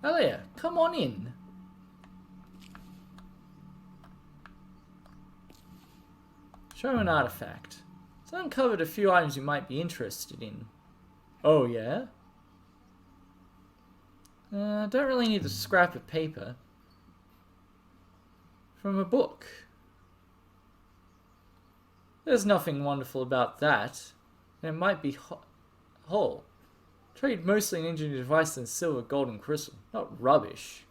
Alia, come on in. Show him an artifact. So I uncovered a few items you might be interested in. Oh, yeah? Don't really need a scrap of paper. From a book. There's nothing wonderful about that. And it might be whole. Trade mostly in engineered devices and silver, gold, and crystal. Not rubbish.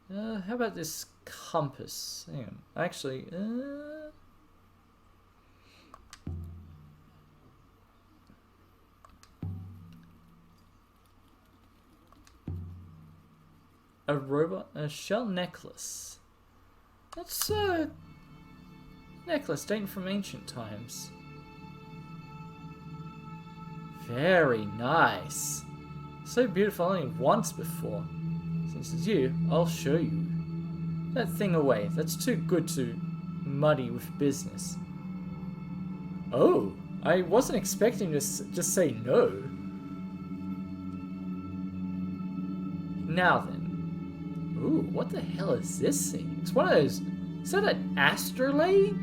How about this compass? Hang on. Actually, a robot, a shell necklace. That's a necklace dating from ancient times. Very nice. So beautiful, only once before. Since it's you, I'll show you. That thing away. That's too good to muddy with business. Oh, I wasn't expecting to just say no. Now then. Ooh, what the hell is this thing? It's one of those... Is that an astrolabe?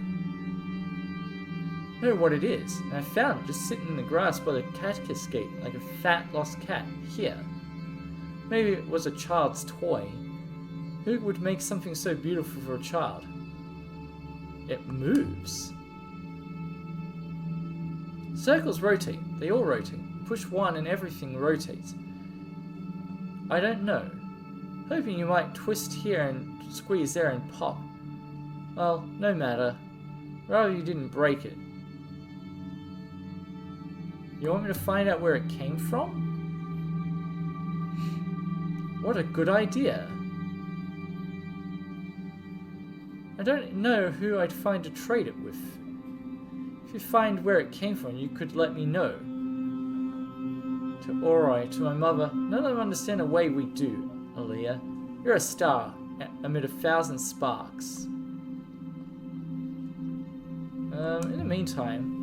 I know what it is, and I found it just sitting in the grass by the catechist gate, like a fat lost cat. Here. Maybe it was a child's toy. Who would make something so beautiful for a child? It moves. Circles rotate. They all rotate. Push one and everything rotates. I don't know. Hoping you might twist here and squeeze there and pop. Well, no matter. Rather you didn't break it. You want me to find out where it came from? What a good idea. I don't know who I'd find to trade it with. If you find where it came from, you could let me know. To Oroi, to my mother, none of them understand the way we do, Aaliyah. You're a star, amid 1,000 sparks. In the meantime,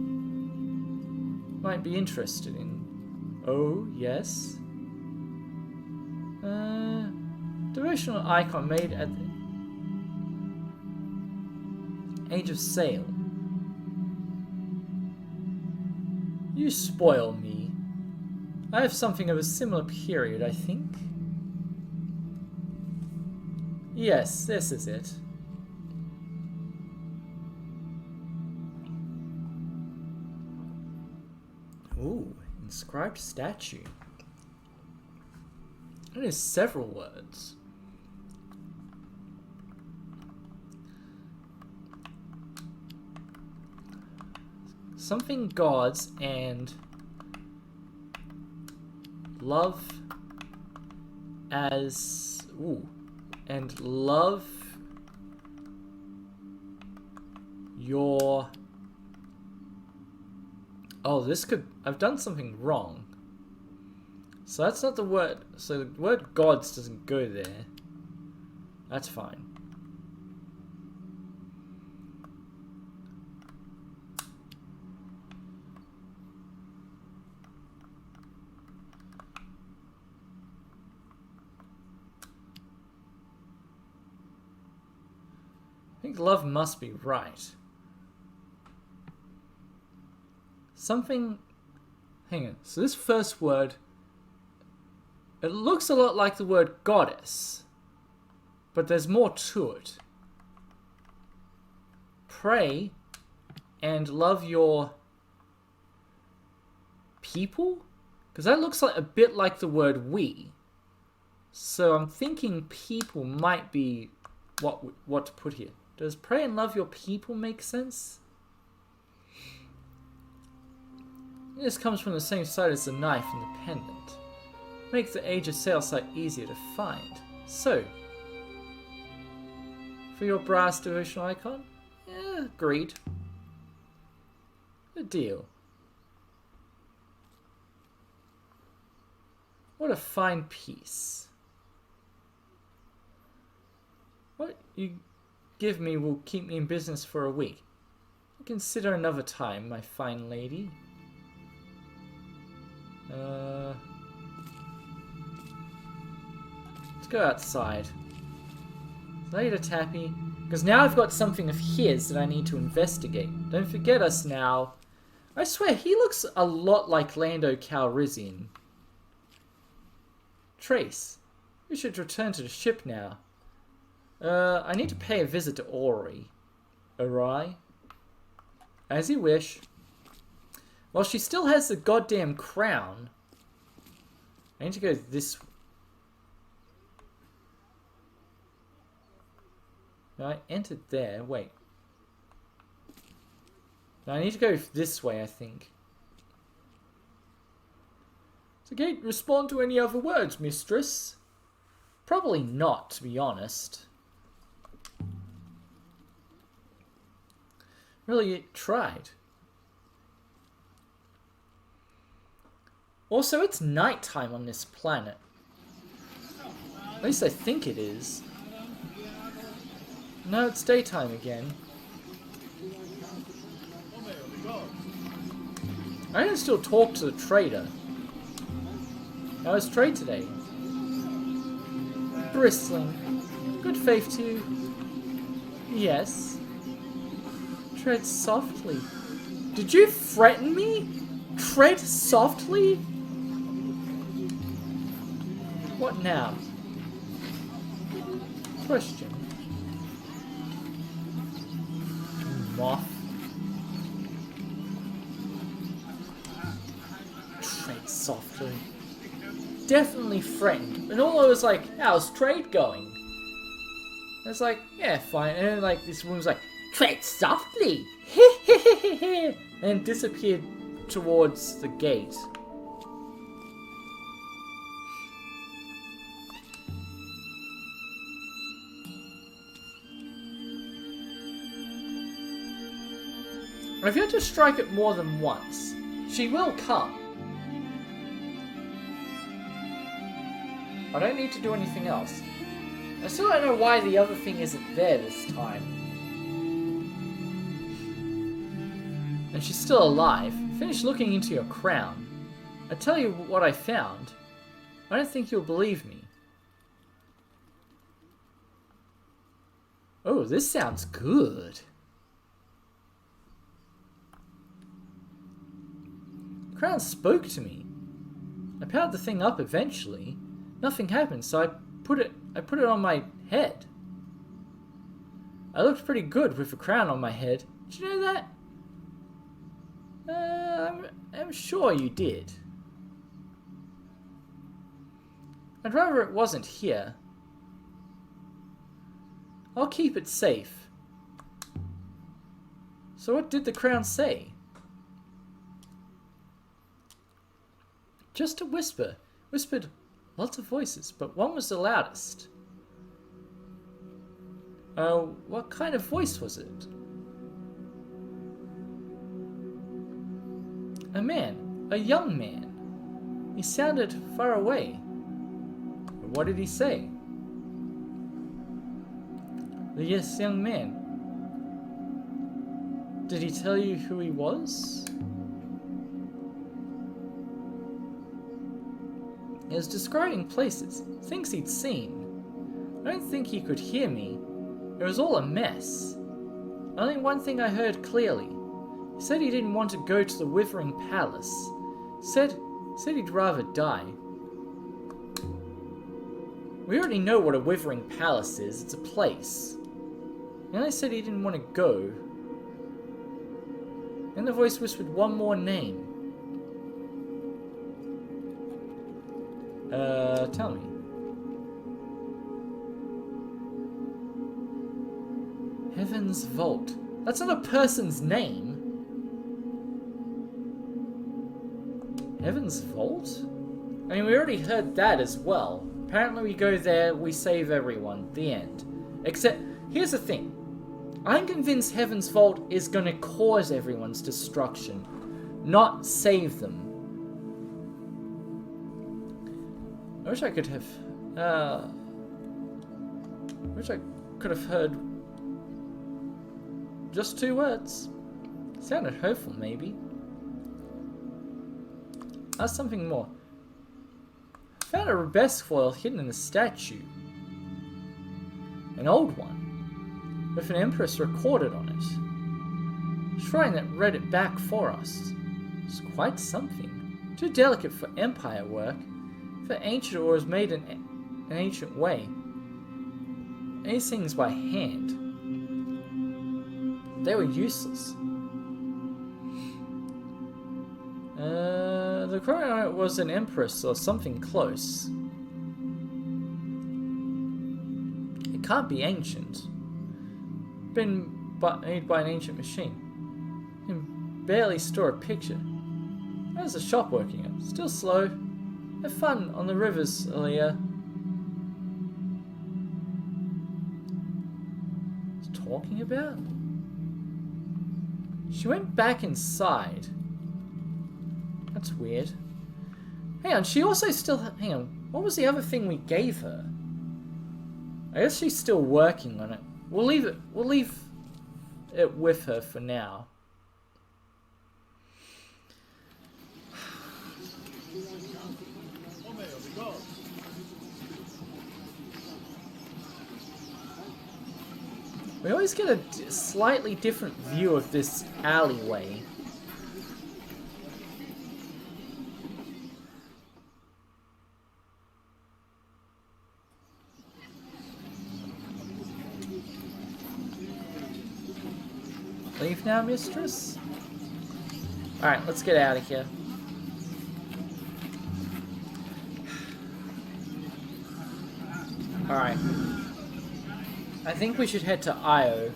might be interested in... Oh, yes? Devotional icon made at the age of sail. You spoil me. I have something of a similar period, I think. Yes, this is it. Ooh, inscribed statue. That is several words. Something gods and love as... Ooh. And love your... Oh, this could... I've done something wrong. So that's not the word... So the word gods doesn't go there. That's fine. I think love must be right. Something... Hang on. So this first word... It looks a lot like the word goddess. But there's more to it. Pray and love your people? Because that looks like a bit like the word we. So I'm thinking people might be what to put here. Does pray and love your people make sense? This comes from the same side as the knife and the pendant. Make the age of sail site easier to find. So, for your brass devotional icon? Yeah, agreed. Good deal. What a fine piece. What you give me will keep me in business for a week. Consider another time, my fine lady. go outside. Later, Tappy. Because now I've got something of his that I need to investigate. Don't forget us now. I swear, he looks a lot like Lando Calrissian. Trace, we should return to the ship now. I need to pay a visit to Ori. Arai? As you wish. Well, she still has the goddamn crown. I need to go this way. No, I entered there. Wait. No, I need to go this way, I think. Does the gate respond to any other words, mistress? Probably not, to be honest. Really, it tried. Also, it's nighttime on this planet. At least I think it is. No, it's daytime again. I can still talk to the trader. How was trade today? Bristling. Good faith to you. Yes. Tread softly. Did you threaten me? Tread softly? What now? Question. Moth. Tread softly. Definitely threatened. And all I was like, how's trade going? I was like, yeah, fine. And then like this woman's like, tread softly. And disappeared towards the gate. If you have to strike it more than once, she will come. I don't need to do anything else. I still don't know why the other thing isn't there this time. And she's still alive. Finish looking into your crown. I tell you what I found. I don't think you'll believe me. Oh, this sounds good. The crown spoke to me. I powered the thing up eventually. Nothing happened, so I put it on my head. I looked pretty good with a crown on my head. Did you know that? I'm sure you did. I'd rather it wasn't here. I'll keep it safe. So what did the crown say? Just a whisper. Whispered lots of voices, but one was the loudest. What kind of voice was it? A man. A young man. He sounded far away. What did he say? Yes, young man. Did he tell you who he was? He was describing places, things he'd seen. I don't think he could hear me. It was all a mess. Only one thing I heard clearly. He said he didn't want to go to the Withering Palace. Said he'd rather die. We already know what a Withering Palace is. It's a place. He only said he didn't want to go. Then the voice whispered one more name. Tell me. Heaven's Vault. That's not a person's name. Heaven's Vault? I mean, we already heard that as well. Apparently we go there, we save everyone. The end. Except, here's the thing. I'm convinced Heaven's Vault is going to cause everyone's destruction, not save them. I wish I could have, wish I could have heard just 2 words. Sounded hopeful, maybe. That's something more. I found a arabesque foil hidden in the statue. An old one, with an empress recorded on it. A shrine that read it back for us. It's quite something. Too delicate for empire work. For ancient or was made in an ancient way. These things by hand. They were useless. The crown was an empress or something close. It can't be ancient. Been made by an ancient machine. You can barely store a picture. How's the shop working out? Still slow. Have fun on the rivers, Aaliyah. What's talking about? She went back inside. That's weird. Hang on, she also still... Hang on, what was the other thing we gave her? I guess she's still working on it. We'll leave it with her for now. We always get a slightly different view of this alleyway. Leave now, mistress? Alright, let's get out of here. Alright. I think we should head to Io.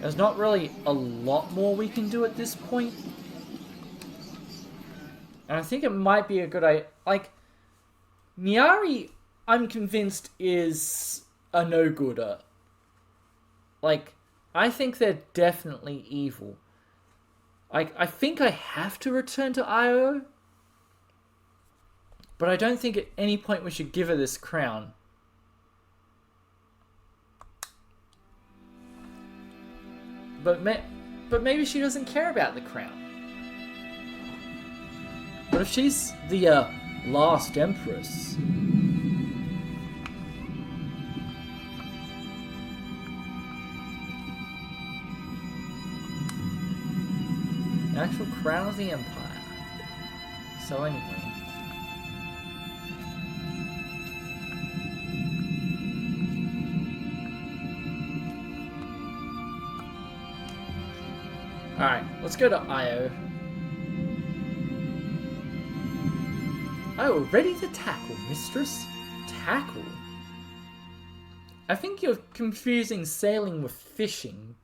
There's not really a lot more we can do at this point. And I think it might be a good idea. Like, Miari, I'm convinced, is a no-gooder. Like, I think they're definitely evil. Like, I think I have to return to Io. But I don't think at any point we should give her this crown. But maybe she doesn't care about the crown. But if she's the last empress... The actual crown of the empire. So anyway... Alright, let's go to Io. Oh, ready to tackle, mistress? Tackle? I think you're confusing sailing with fishing.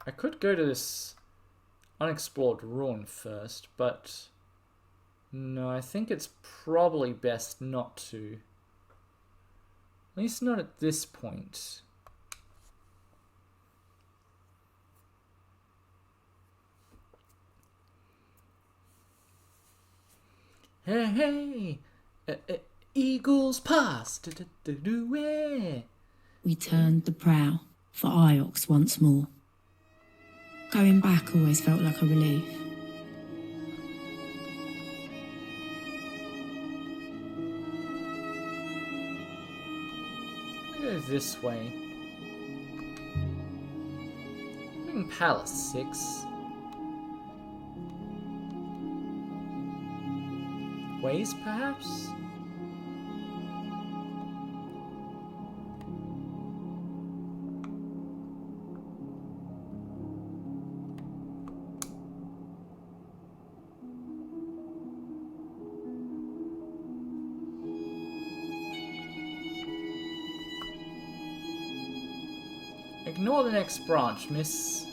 I could go to this unexplored ruin first, but no, I think it's probably best not to. At least not at this point. Hey, hey, Eagles pass. We turned the prow for Iox once more. Going back always felt like a relief. Go this way. In Palace 6. Ways, perhaps? Ignore the next branch, miss.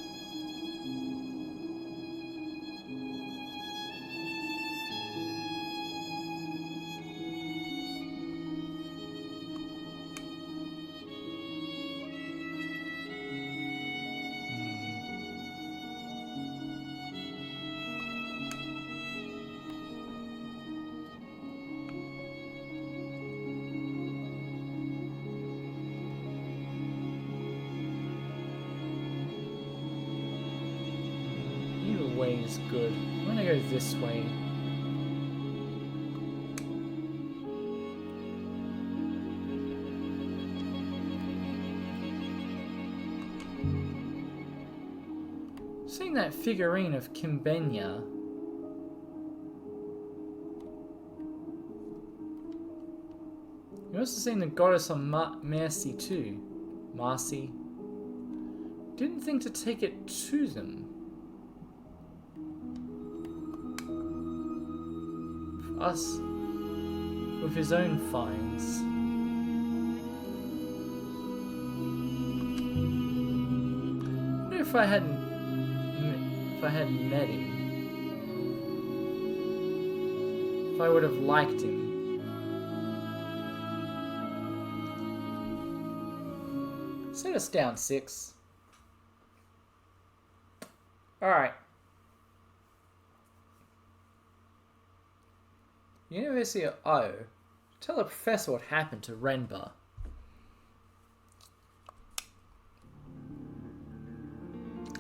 Either way is good. I'm gonna go this way. Seeing that figurine of Kimbenya. You also seen the goddess of mercy too. Marcy. Didn't think to take it to them. Us with his own finds. I wonder if I hadn't met him, if I would have liked him. Set us down 6. Alright. University of O. Tell the professor what happened to Renba.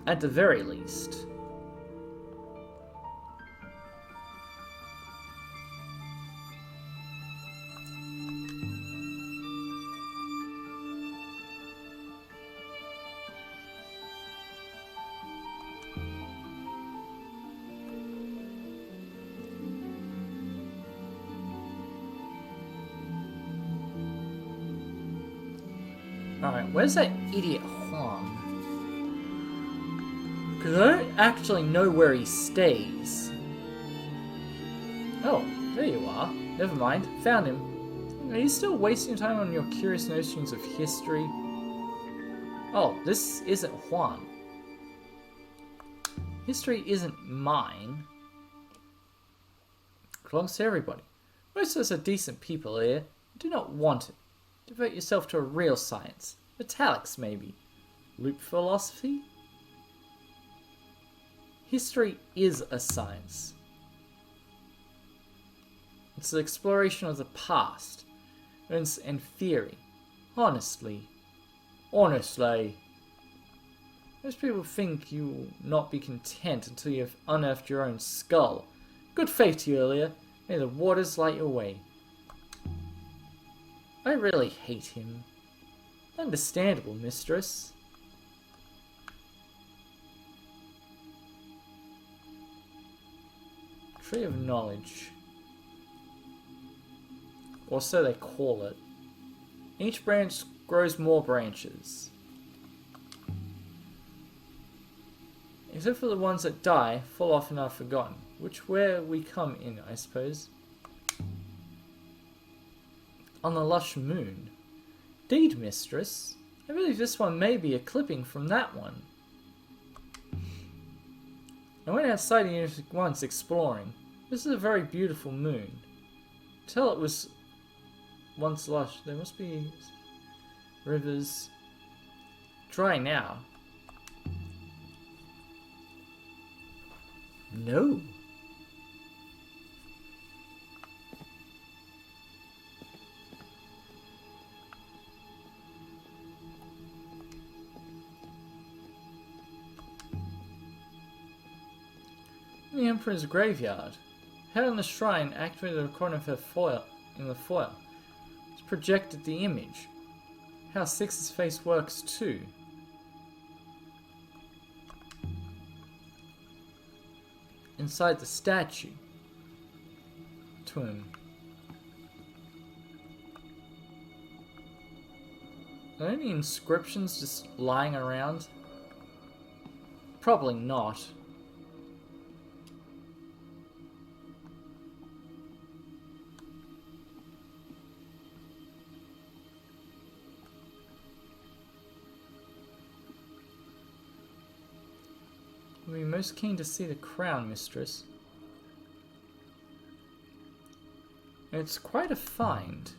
At the very least. Alright, where's that idiot Huang? Because I don't actually know where he stays. Oh, there you are. Never mind, found him. Are you still wasting time on your curious notions of history? Oh, this isn't Huang. History isn't mine. It belongs to everybody. Most of us are decent people here. Do not want it. Devote yourself to a real science. Metallics, maybe. Loop philosophy? History is a science. It's the exploration of the past and theory. Honestly. Most people think you will not be content until you have unearthed your own skull. Good faith to you earlier. May the waters light your way. I really hate him. Understandable, mistress. Tree of Knowledge. Or so they call it. Each branch grows more branches. Except for the ones that die, fall off and are forgotten. Which where we come in, I suppose. On the lush moon. Indeed, mistress. I believe this one may be a clipping from that one. I went outside the unit once exploring. This is a very beautiful moon. Tell it was once lush. There must be rivers. Dry now. No. The Emperor's graveyard. Head on the shrine, activated the corner of her foil in the foil. It's projected the image. How Six's face works too. Inside the statue. Twin. Are there any inscriptions just lying around? Probably not. I'd be most keen to see the crown, mistress. It's quite a find.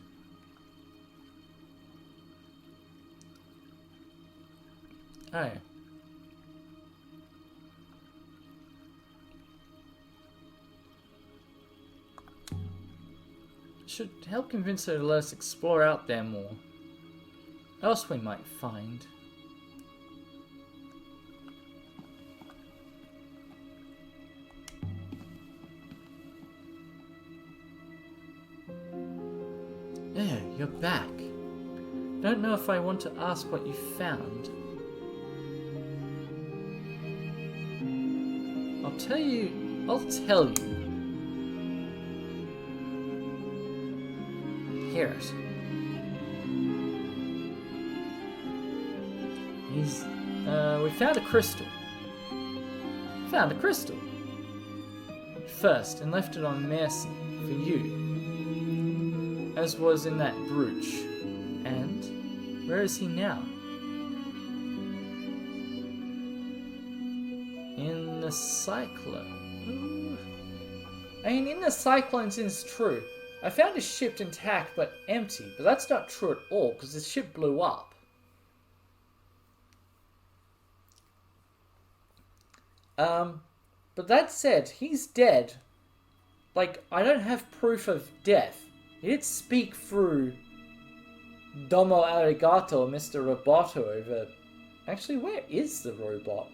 Oh. Should help convince her to let us explore out there more. Else we might find. you're back. Don't know if I want to ask what you found. I'll tell you. Hear it. We found a crystal. First, and left it on Mercy for you, as was in that brooch. And where is he now? In the cyclone. I mean, in the cyclones is true. I found his ship intact but empty, but that's not true at all because his ship blew up. But that said, he's dead. Like, I don't have proof of death. He did speak through Domo Arigato, Mr. Roboto over... Actually, where is the robot?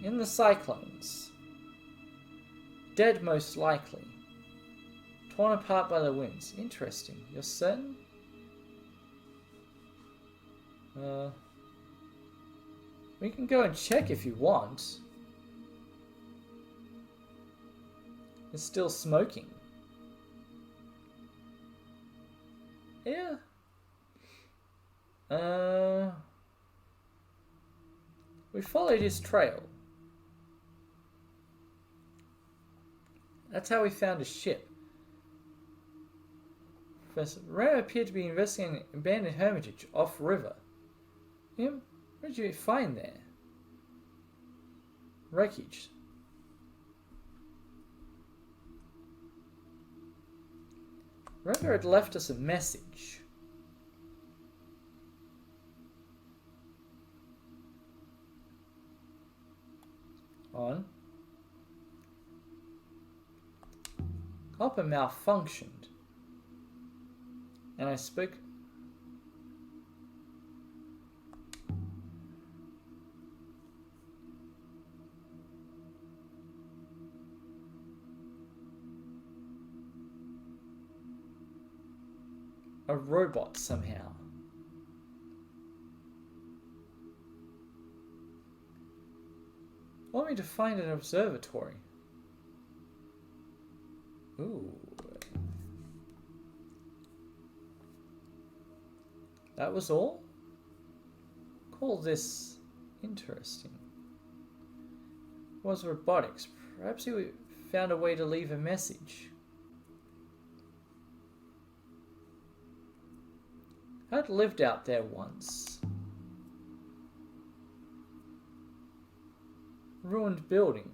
In the cyclones. Dead most likely. Torn apart by the winds. Interesting. You're certain? We can go and check if you want. It's still smoking. Yeah. We followed his trail. That's how we found his ship. Professor Ray appeared to be investigating an abandoned hermitage off-river. Him? What did you find there? Wreckage. River had left us a message. On. Copper malfunctioned. And I spoke... a robot somehow. Want me to find an observatory? Ooh. That was all? Call this interesting. Was robotics. Perhaps he found a way to leave a message. I'd lived out there once. Ruined building.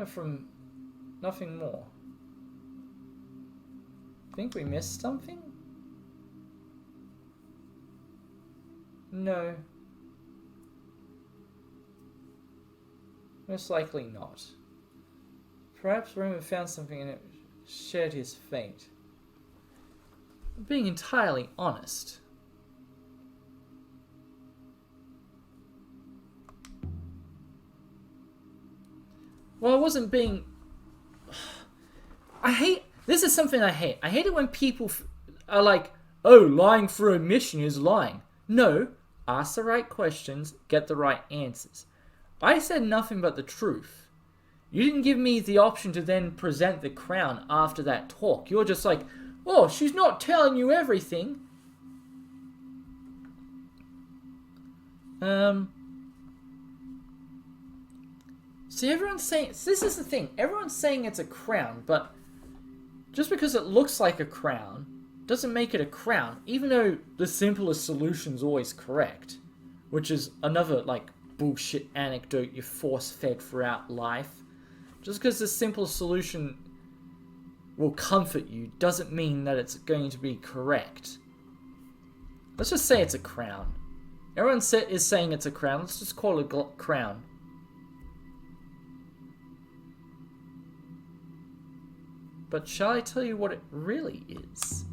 From nothing more. Think we missed something? No. Most likely not. Perhaps Roman found something and it shared his fate. Being entirely honest. Well, I wasn't being... This is something I hate. I hate it when people are like, oh, lying for omission is lying. No, ask the right questions, get the right answers. I said nothing but the truth. You didn't give me the option to then present the crown after that talk. You're just like... oh, she's not telling you everything. See, everyone's saying... this is the thing. Everyone's saying it's a crown, but just because it looks like a crown doesn't make it a crown, even though the simplest solution's always correct. Which is another, like, bullshit anecdote you're force-fed throughout life. Just because the simplest solution will comfort you doesn't mean that it's going to be correct. Let's just say it's a crown. Everyone is saying it's a crown. Let's just call it a crown. But shall I tell you what it really is?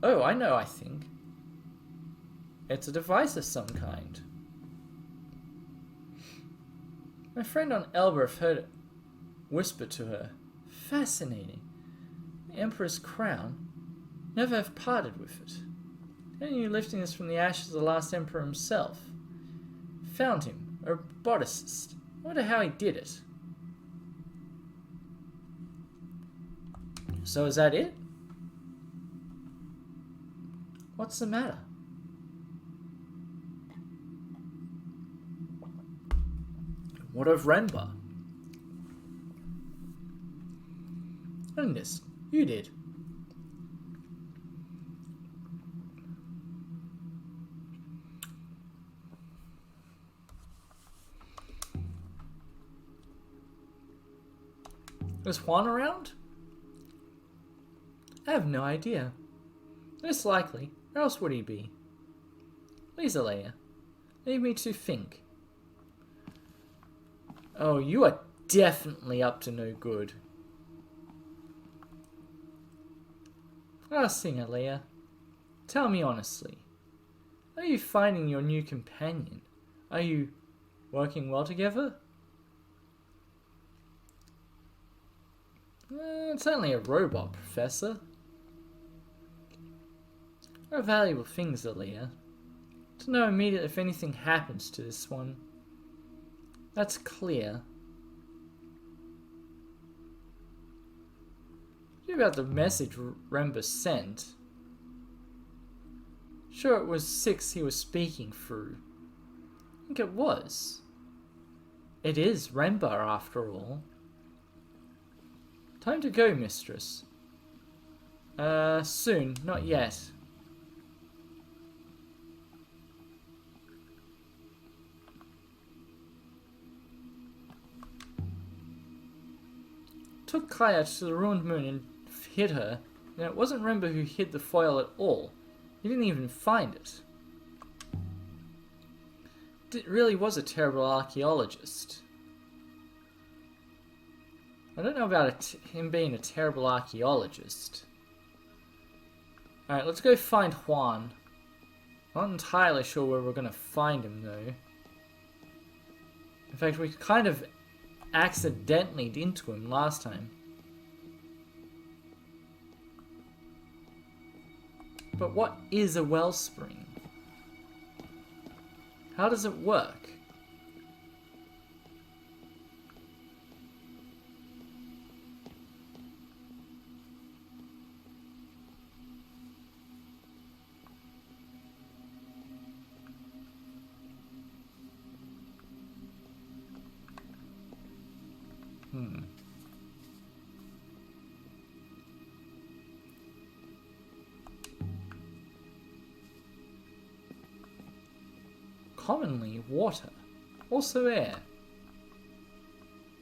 Oh, I know, I think. It's a device of some kind. My friend on Elberth heard it whispered to her, "Fascinating. The Emperor's crown. Never have parted with it. Continue lifting this from the ashes of the last Emperor himself. Found him, a roboticist. I wonder how he did it." "So is that it? What's the matter?" "What of Renba?" "Goodness, you did." "Was Juan around?" "I have no idea. Most likely. Where else would he be?" "Please, Alea, leave me to think." "Oh, you are definitely up to no good." "Last thing, Alea. Tell me honestly. How are you finding your new companion? Are you working well together?" "It's only a robot, Professor." "There are valuable things, Alea. To know immediately if anything happens to this one. That's clear." What about the message Remba sent? Sure, it was 6 he was speaking through. I think it was. It is Remba, after all. "Time to go, mistress." Soon, not yet." Took Kaya to the ruined moon and hid her, and it wasn't Remba who hid the foil at all. He didn't even find it. It really was a terrible archaeologist. I don't know about him being a terrible archaeologist. Alright, let's go find Juan. Not entirely sure where we're going to find him, though. In fact, we kind of accidentally into him last time. But what is a wellspring? How does it work? Commonly water, also air.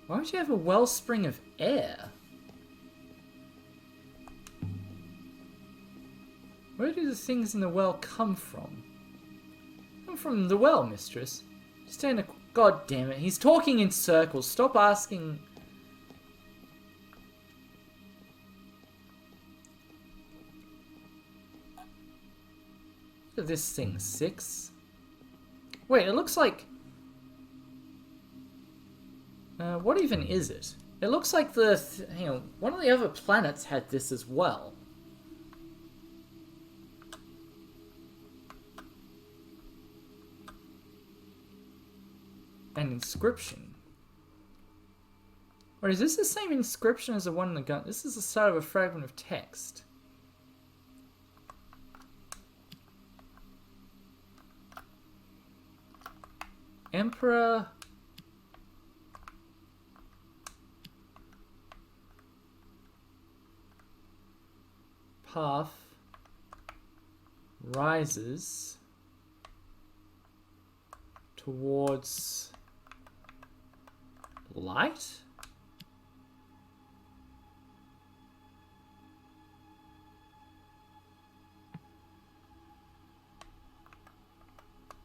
Why would you have a wellspring of air? Where do the things in the well come from? Come from the well, mistress. Stand a... God damn it, he's talking in circles. Stop asking... Look at this thing, 6. Wait, it looks like... what even is it? It looks like the... hang on, one of the other planets had this as well. An inscription. Wait, is this the same inscription as the one in the gun? This is the start of a fragment of text. Emperor... path rises towards light?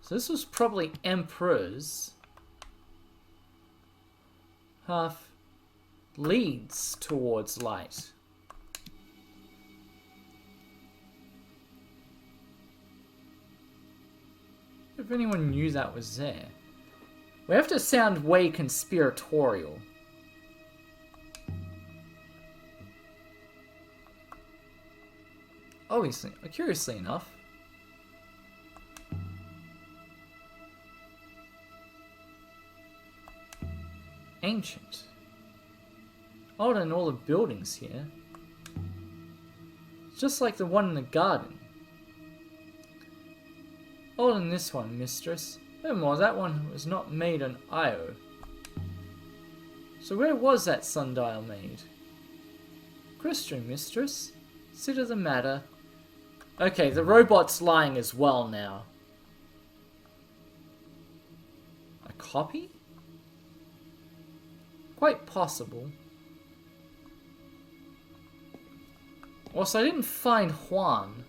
So this was probably Emperor's. Path leads towards light. If anyone knew that was there. We have to sound way conspiratorial. obviously, curiously enough, ancient. Older than all the buildings here. Just like the one in the garden. Older than this one, mistress. Furthermore, that one was not made on Io. So where was that sundial made? Question, mistress. Consider the matter. Okay, the robot's lying as well now. A copy? Quite possible. Also, I didn't find Juan.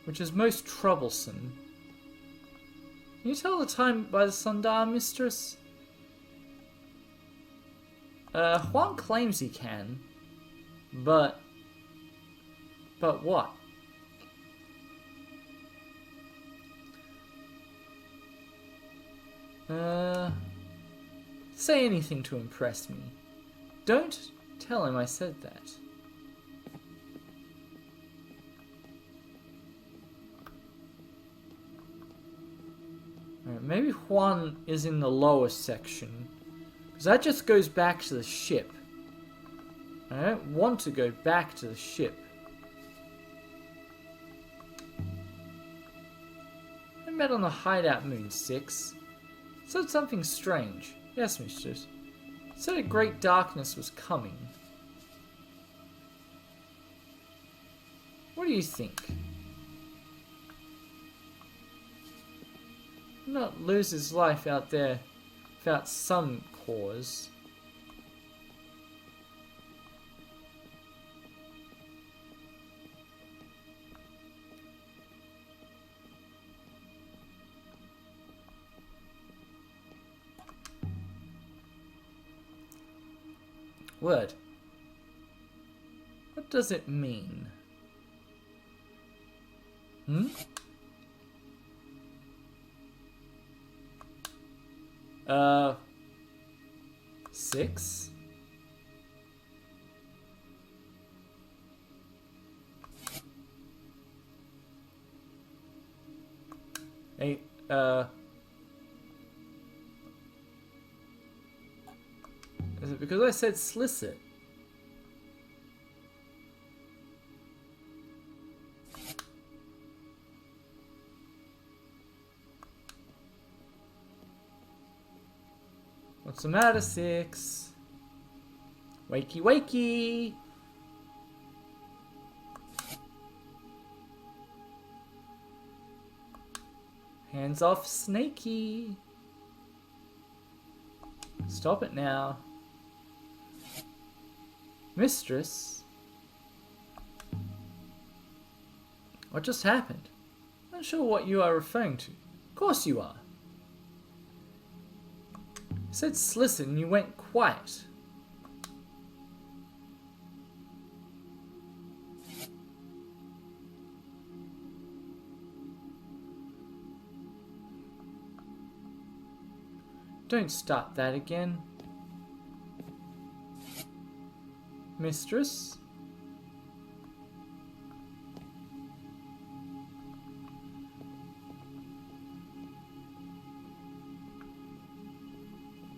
Which is most troublesome. Can you tell the time by the sundial, mistress? Juan claims he can. But what? Say anything to impress me. Don't tell him I said that. Alright, maybe Juan is in the lower section. Because that just goes back to the ship. I don't want to go back to the ship. I met on the hideout moon 6. Said something strange. Yes, mistress. Said a great darkness was coming. What do you think? Not lose his life out there without some cause. Word. What does it mean? Hmm? Six? Eight, is it because I said slicit? What's the matter, 6? Wakey, wakey! Hands off, Snakey! Stop it now. Mistress? What just happened? I'm not sure what you are referring to. Of course you are. You said slicit and you went quiet. Don't start that again. Mistress?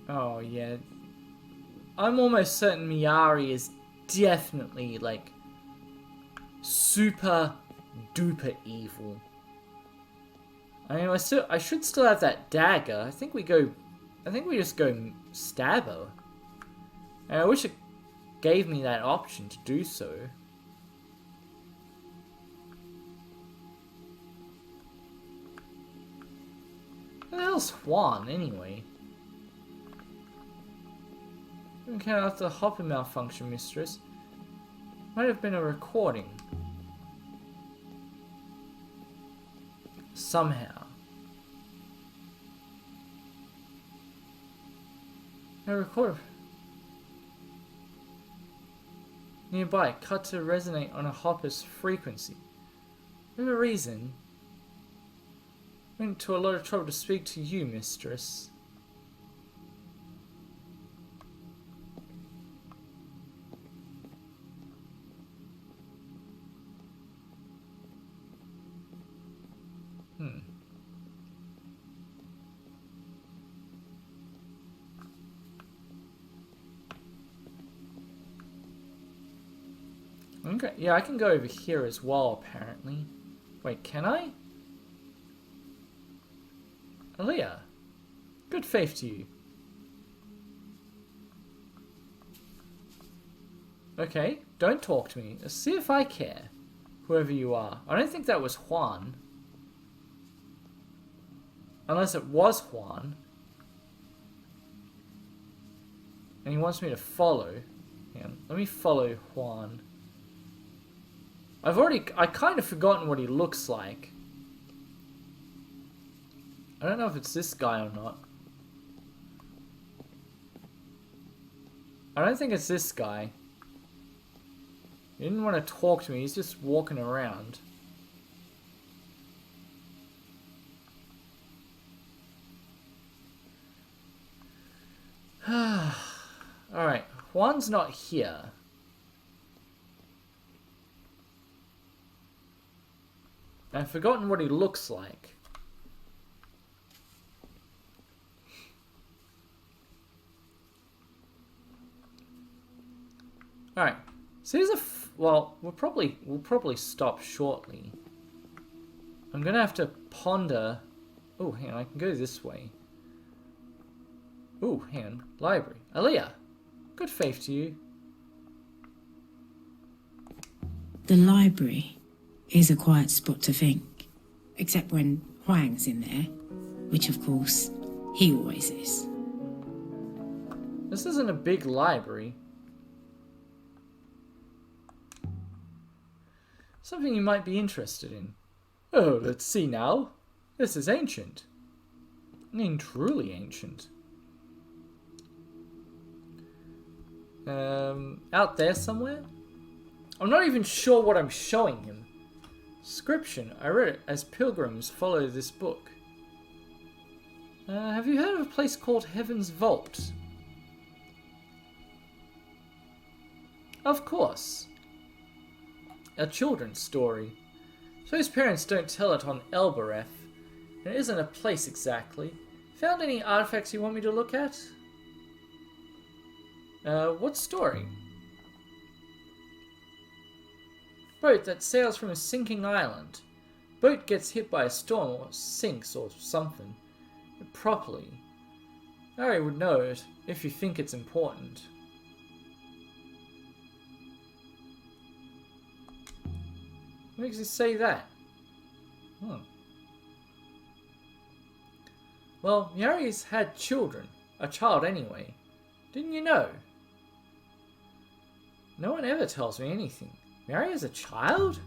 Oh, yeah. I'm almost certain Miyari is definitely, like, super duper evil. I mean, I should still have that dagger. I think we just go stab her. And I wish it gave me that option to do so. Who the hell's Juan, anyway? Didn't count after the hopper malfunction, mistress. Might have been a recording. Somehow. A recorder. Nearby, cut to resonate on a hopper's frequency. For a reason. Went to a lot of trouble to speak to you, mistress. Okay, yeah, I can go over here as well, apparently. Wait, can I? Aaliyah, good faith to you. Okay, don't talk to me. Let's see if I care. Whoever you are. I don't think that was Juan. Unless it was Juan. And he wants me to follow. Hang on, let me follow Juan. I kind of forgotten what he looks like. I don't know if it's this guy or not. I don't think it's this guy. He didn't want to talk to me, he's just walking around. Alright, Juan's not here. I've forgotten what he looks like. Alright, so here's well, we'll probably stop shortly. I'm gonna have to ponder. Oh, hang on, I can go this way. Oh, hang on, library. Aaliyah, good faith to you. The library is a quiet spot to think, except when Huang's in there, which of course he always is. This isn't a big library. Something you might be interested in. Oh, let's see now. This is ancient. I mean, truly ancient. Out there somewhere? I'm not even sure what I'm showing him. Description. I read it as pilgrims follow this book. Have you heard of a place called Heaven's Vault? Of course. A children's story. So his parents don't tell it on Elbereth. It isn't a place exactly. Found any artifacts you want me to look at? What story? Boat that sails from a sinking island. Boat gets hit by a storm or sinks or something. Properly. Harry would know it if you think it's important. What makes you say that? Well, Yari's had children. A child anyway. Didn't you know? No one ever tells me anything. Mary is a child?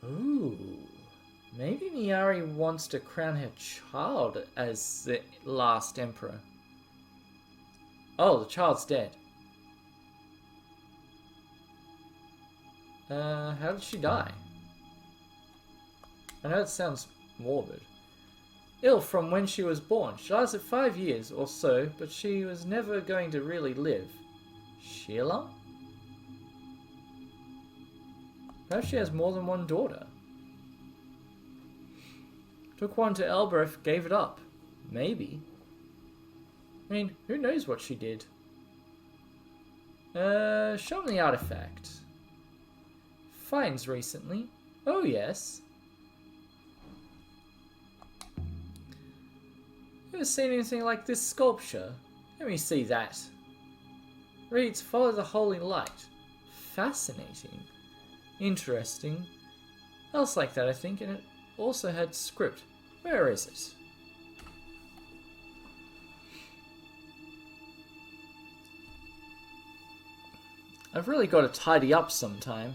Ooh. Maybe Miyari wants to crown her child as the last emperor. Oh, the child's dead. How did she die? I know it sounds morbid. Ill from when she was born. She lasted 5 years or so, but she was never going to really live. Sheila? Perhaps she has more than one daughter. Took one to Elbereth, gave it up. Maybe. I mean, who knows what she did? Show me the artifact. Finds recently. Oh, yes. Ever seen anything like this sculpture? Let me see that. Reads, follow the holy light. Fascinating. Interesting. Else like that, I think, and it also had script. Where is it? I've really got to tidy up sometime.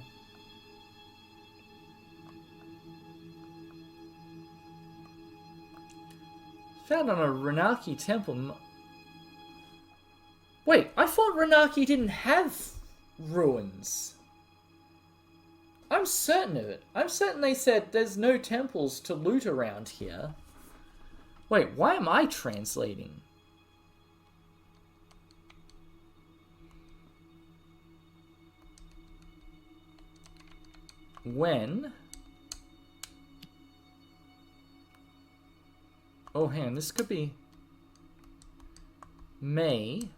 Found on a Renaki temple. Wait, I thought Renaki didn't have ruins. I'm certain of it. I'm certain they said there's no temples to loot around here. Wait, why am I translating? When Oh, hang on. This could be... May.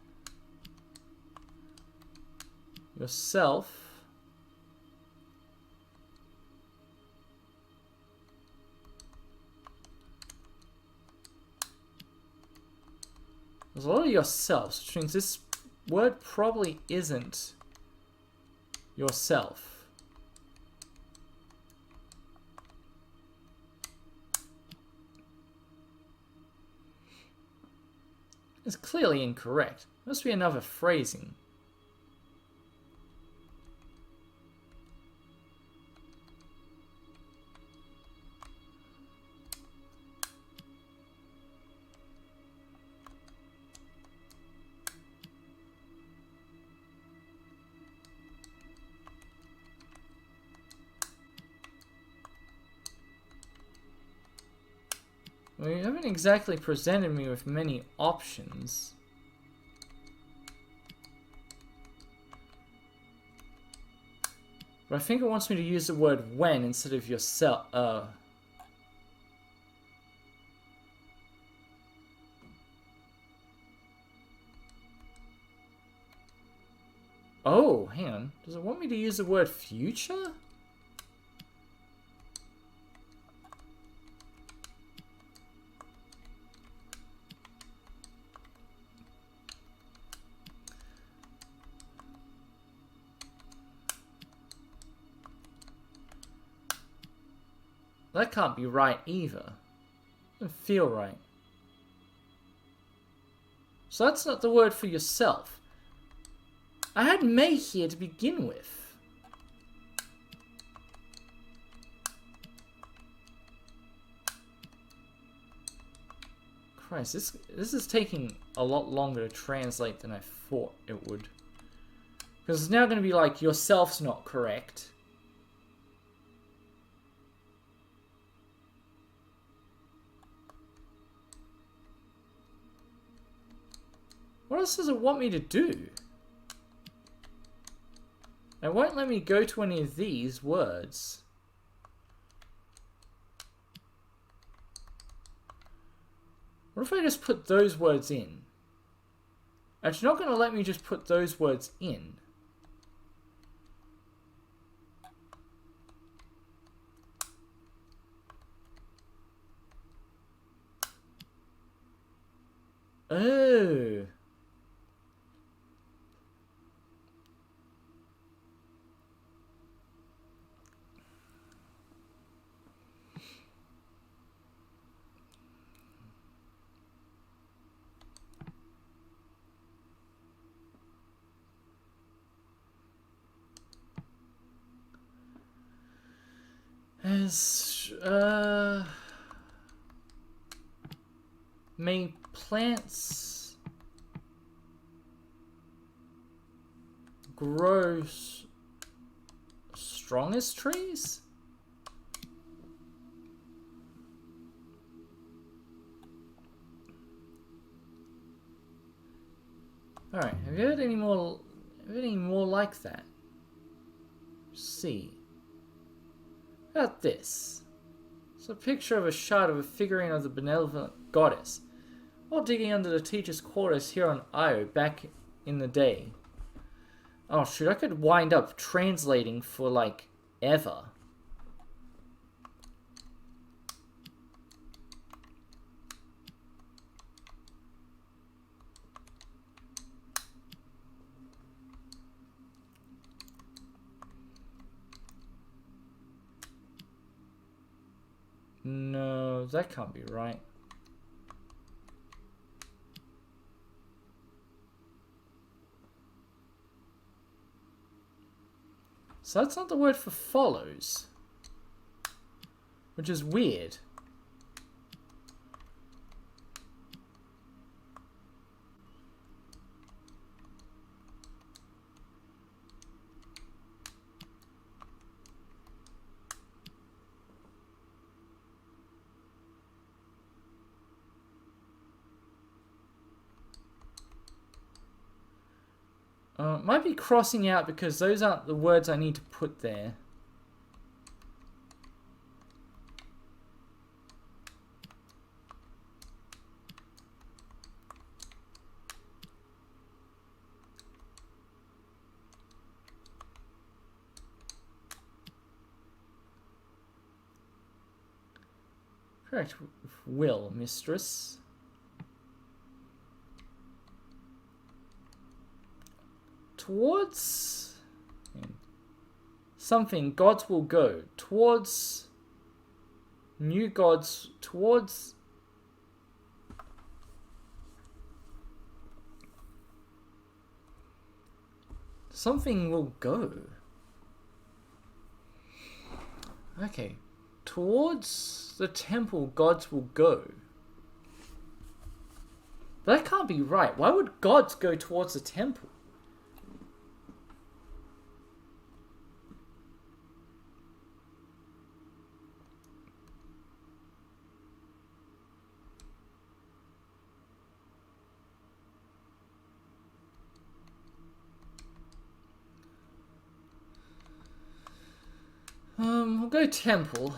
Yourself. There's a lot of yourselves, which means this word probably isn't yourself. It's clearly incorrect. Must be another phrasing. Well, you haven't exactly presented me with many options. But I think it wants me to use the word when instead of yourself. Oh, hang on. Does it want me to use the word future? That can't be right either. Doesn't feel right. So that's not the word for yourself. I had May here to begin with. Christ, this is taking a lot longer to translate than I thought it would. Because it's now going to be like, yourself's not correct. What else does it want me to do? It won't let me go to any of these words. What if I just put those words in? It's not going to let me just put those words in. Oh. As, may plants grow strong as trees? Alright, have you heard any more like that? See. How about this? It's a picture of a shard of a figurine of the benevolent goddess. While digging under the teacher's quarters here on Io back in the day. Oh shoot, I could wind up translating for like ever. No, that can't be right. So that's not the word for follows. Which is weird. Might be crossing out because those aren't the words I need to put there. Correct will, mistress. Towards something gods will go. Towards new gods. Towards something will go. Okay. Towards the temple gods will go. But that can't be right. Why would gods go towards the temple? We'll go temple.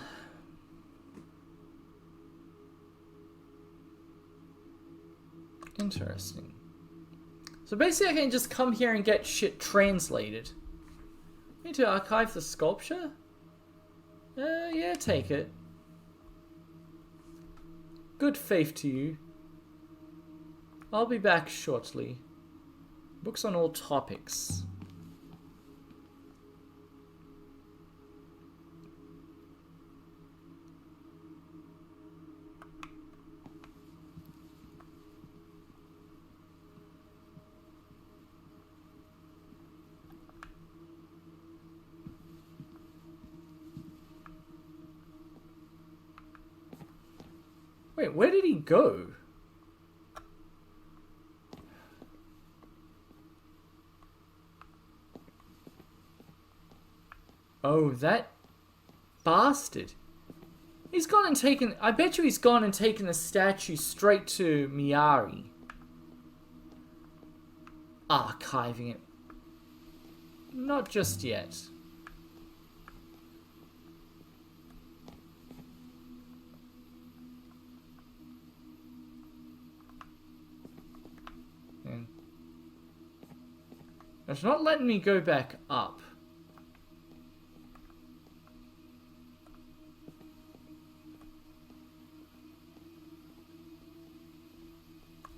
Interesting. So basically I can just come here and get shit translated. Need to archive the sculpture? Yeah, take it. Good faith to you. I'll be back shortly. Books on all topics. Wait, where did he go? Oh, that bastard. He's gone and taken... I bet you he's gone and taken the statue straight to Miyari. Archiving it. Not just yet. It's not letting me go back up.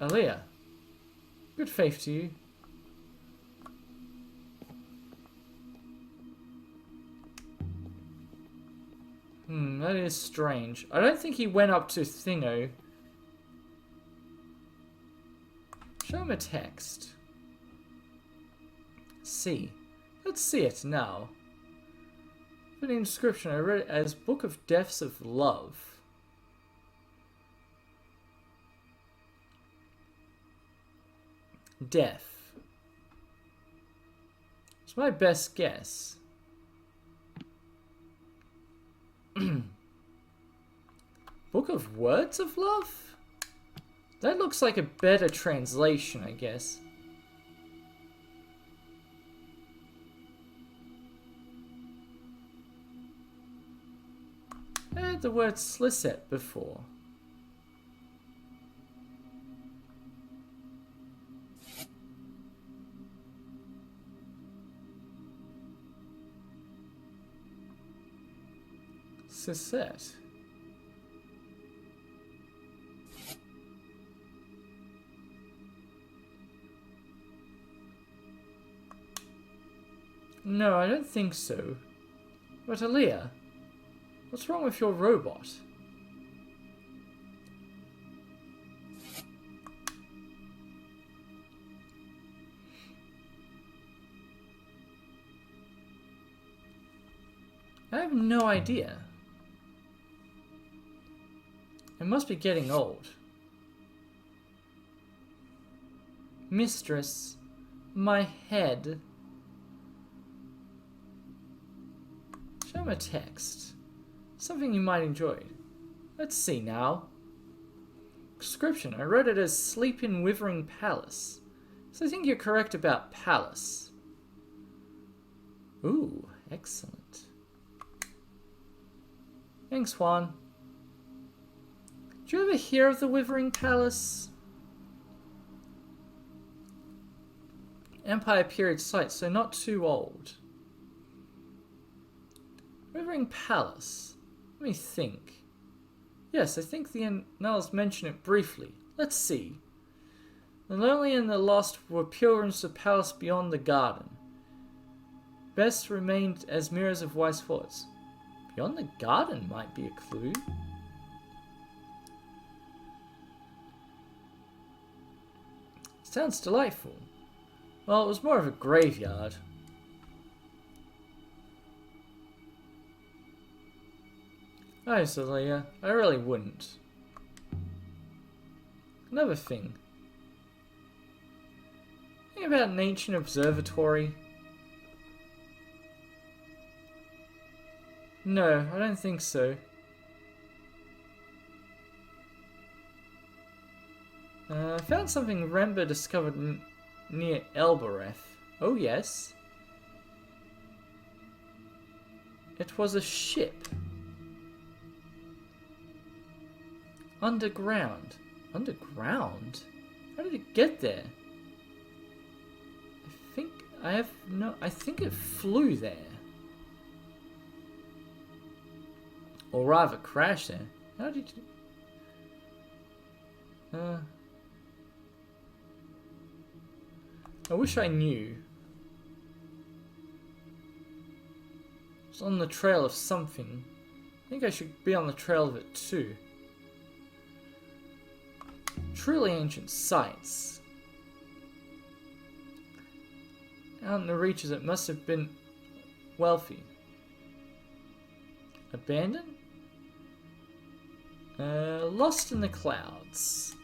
Aaliyah, good faith to you. That is strange. I don't think he went up to Thingo. Show him a text. See. Let's see it now. For the inscription, I read it as Book of Deaths of Love. Death. It's my best guess. Book of Words of Love? That looks like a better translation, I guess. I heard the word slisset before. Slisset. No, I don't think so. But Aaliyah, what's wrong with your robot? I have no idea. It must be getting old. Mistress, my head. Show him a text. Something you might enjoy. Let's see now. Description. I wrote it as Sleep in Withering Palace. So I think you're correct about palace. Ooh, excellent. Thanks, Juan. Did you ever hear of the Withering Palace? Empire period site, so not too old. Withering Palace. Let me think. Yes, I think the annals mention it briefly. Let's see. The lonely and the lost were pilgrims to the palace beyond the garden. Best remained as mirrors of wise thoughts. Beyond the garden might be a clue. Sounds delightful. Well, it was more of a graveyard. Oh, Celia, I really wouldn't. Another thing. Think about an ancient observatory. No, I don't think so. I found something Rember discovered near Elbereth. Oh yes. It was a ship. Underground. Underground? How did it get there? I think it flew there. Or rather crashed there. How did you... I wish I knew. It's on the trail of something. I think I should be on the trail of it too. Truly ancient sites. Out in the reaches it must have been wealthy. Abandoned? Lost in the clouds.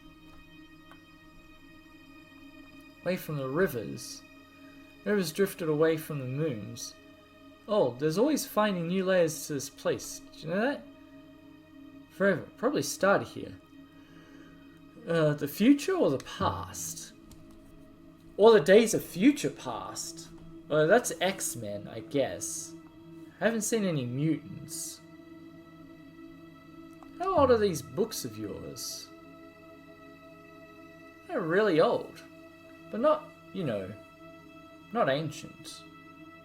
Away from the rivers. Rivers drifted away from the moons. Oh, there's always finding new layers to this place. Did you know that? Forever. Probably started here. The future or the past? Or the days of future past? That's X-Men, I guess. I haven't seen any mutants. How old are these books of yours? They're really old. But not, you know, not ancient.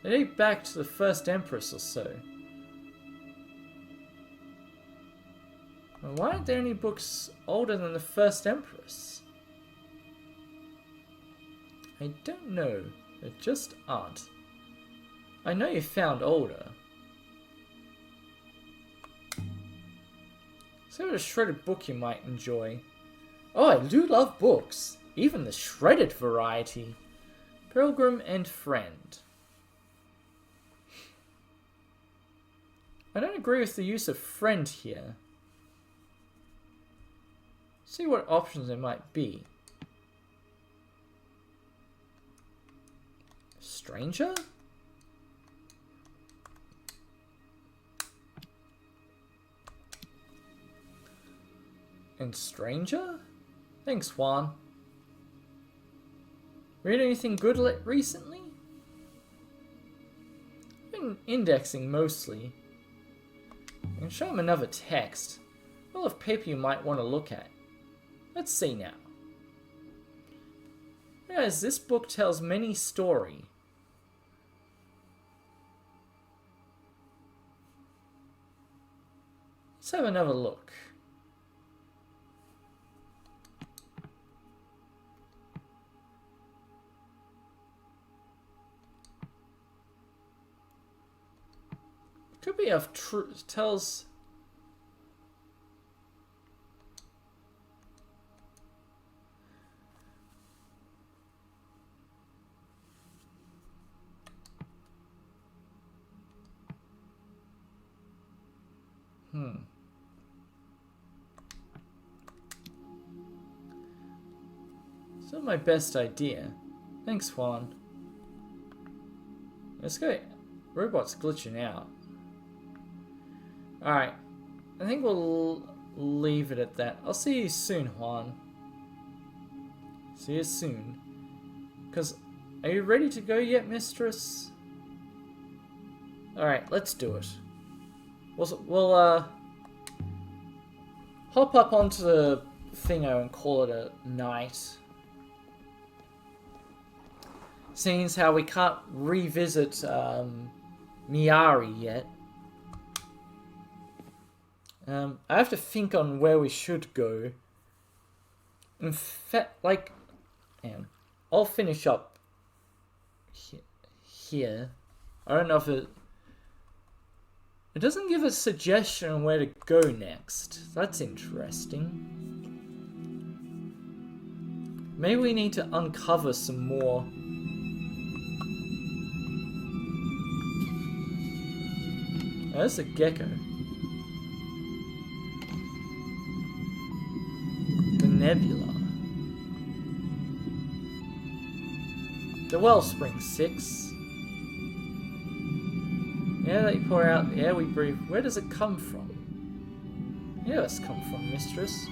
They date back to the first Empress or so. Well, why aren't there any books older than the first Empress? I don't know. There just aren't. I know you found older. So what a shredded book you might enjoy. Oh, I do love books. Even the shredded variety. Pilgrim and Friend. I don't agree with the use of friend here. See what options there might be. Stranger? And stranger? Thanks, Juan. Read anything good recently? Been indexing mostly. I can show him another text. Full of paper you might want to look at. Let's see now. As this book tells many story. Let's have another look. Could be of tells. It's not my best idea. Thanks, Juan. Let's go. Robot's glitching out. Alright. I think we'll leave it at that. I'll see you soon, Juan. See you soon. Because, are you ready to go yet, mistress? Alright, let's do it. We'll hop up onto the thingo and call it a night. Seeing as how we can't revisit Miari yet. I have to think on where we should go. In fact, like, I'll finish up here. I don't know if it doesn't give a suggestion on where to go next. That's interesting. Maybe we need to uncover some more. Oh, there's a gecko. The nebula. The wellspring 6. Air that you pour out, the air we breathe, where does it come from? Where does it come from, mistress?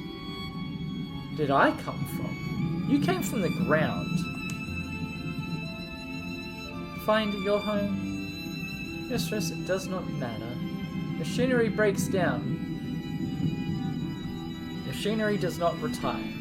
Did I come from? You came from the ground. Find your home? Mistress, it does not matter. Machinery breaks down. Machinery does not retire.